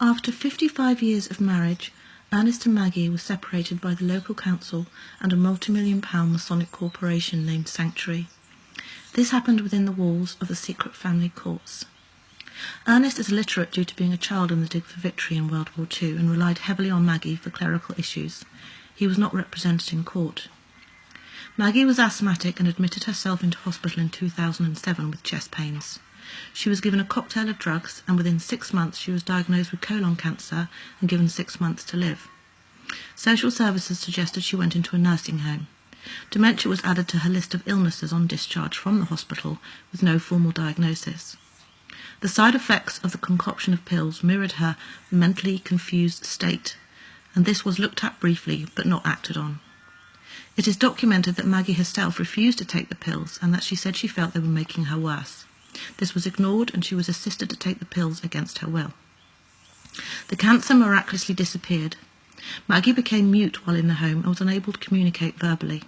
After 55 years of marriage, Ernest and Maggie were separated by the local council and a multi-million-pound masonic corporation named Sanctuary. This happened within the walls of the secret family courts. Ernest is illiterate due to being a child in the dig for victory in World War II and relied heavily on Maggie for clerical issues. He was not represented in court. Maggie was asthmatic and admitted herself into hospital in 2007 with chest pains. She was given a cocktail of drugs, and within 6 months she was diagnosed with colon cancer and given 6 months to live. Social services suggested she went into a nursing home. Dementia was added to her list of illnesses on discharge from the hospital with no formal diagnosis. The side effects of the concoction of pills mirrored her mentally confused state, and this was looked at briefly but not acted on. It is documented that Maggie herself refused to take the pills and that she said she felt they were making her worse. This was ignored and she was assisted to take the pills against her will. The cancer miraculously disappeared. Maggie became mute while in the home and was unable to communicate verbally.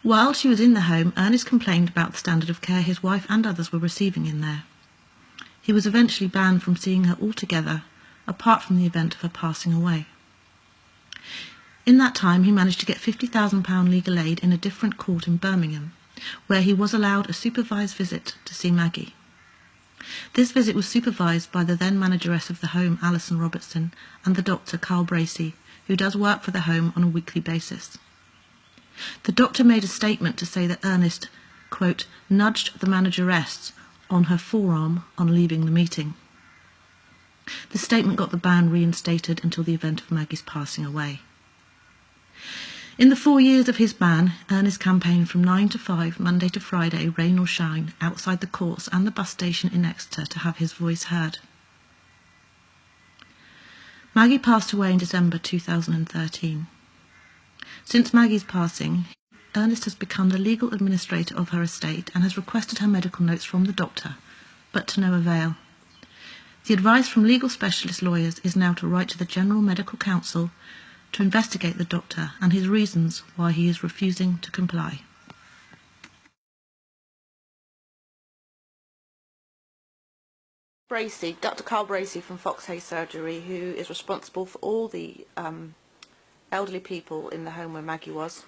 While she was in the home, Ernest complained about the standard of care his wife and others were receiving in there. He was eventually banned from seeing her altogether, apart from the event of her passing away. In that time, he managed to get £50,000 legal aid in a different court in Birmingham, where he was allowed a supervised visit to see Maggie. This visit was supervised by the then manageress of the home, Alison Robertson, and the doctor, Carl Bracey, who does work for the home on a weekly basis. The doctor made a statement to say that Ernest, quote, nudged the manageress on her forearm on leaving the meeting. The statement got the ban reinstated until the event of Maggie's passing away. In the 4 years of his ban, Ernest campaigned from 9 to 5, Monday to Friday, rain or shine, outside the courts and the bus station in Exeter to have his voice heard. Maggie passed away in December 2013. Since Maggie's passing, Ernest has become the legal administrator of her estate and has requested her medical notes from the doctor, but to no avail. The advice from legal specialist lawyers is now to write to the General Medical Council to investigate the doctor and his reasons why he is refusing to comply. Bracey, Dr. Carl Bracey from Foxhay Surgery, who is responsible for all the elderly people in the home where Maggie was,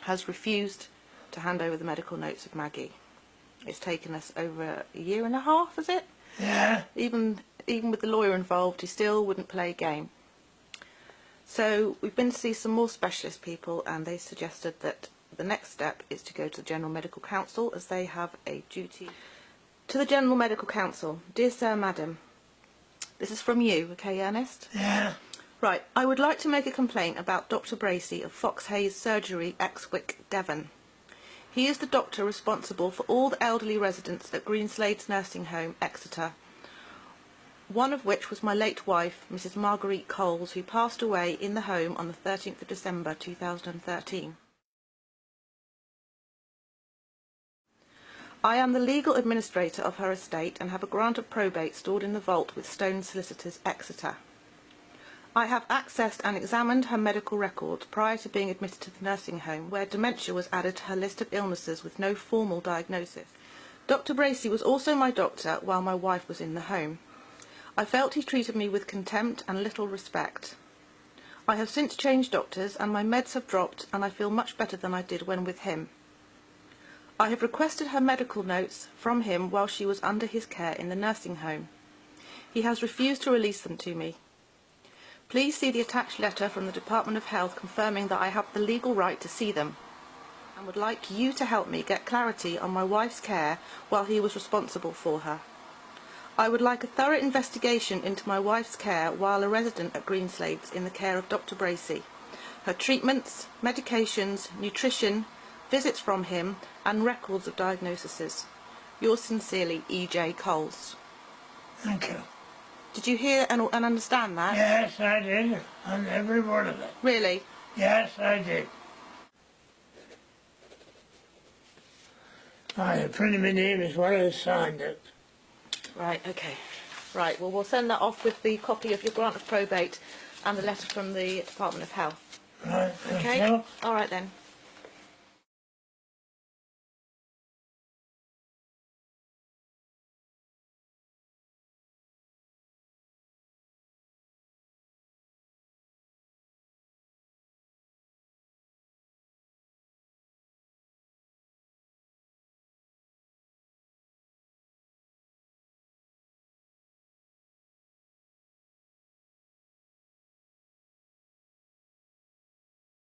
has refused to hand over the medical notes of Maggie. It's taken us over a year and a half, is it? Yeah. Even with the lawyer involved, he still wouldn't play a game. So we've been to see some more specialist people, and they suggested that the next step is to go to the General Medical Council, as they have a duty. To the General Medical Council. Dear Sir, Madam, this is from you, okay, Ernest? Yeah. Right, I would like to make a complaint about Dr. Bracey of Foxhay Surgery, Exwick, Devon. He is the doctor responsible for all the elderly residents at Greenslades Nursing Home, Exeter, one of which was my late wife, Mrs. Marguerite Coles, who passed away in the home on the 13th of December 2013. I am the legal administrator of her estate and have a grant of probate stored in the vault with Stone Solicitors, Exeter. I have accessed and examined her medical records prior to being admitted to the nursing home, where dementia was added to her list of illnesses with no formal diagnosis. Dr. Bracey was also my doctor while my wife was in the home. I felt he treated me with contempt and little respect. I have since changed doctors and my meds have dropped, and I feel much better than I did when with him. I have requested her medical notes from him while she was under his care in the nursing home. He has refused to release them to me. Please see the attached letter from the Department of Health confirming that I have the legal right to see them, and would like you to help me get clarity on my wife's care while he was responsible for her. I would like a thorough investigation into my wife's care while a resident at Greenslades in the care of Dr. Bracey, her treatments, medications, nutrition, visits from him, and records of diagnoses. Yours sincerely, E.J. Coles. Thank you. Did you hear and understand that? Yes, I did, on every word of it. Really? Yes, I did. I have printed my name as well as signed it. Right, okay. Right, well, we'll send that off with the copy of your grant of probate and the letter from the Department of Health. Right, Okay? thank you. All right then.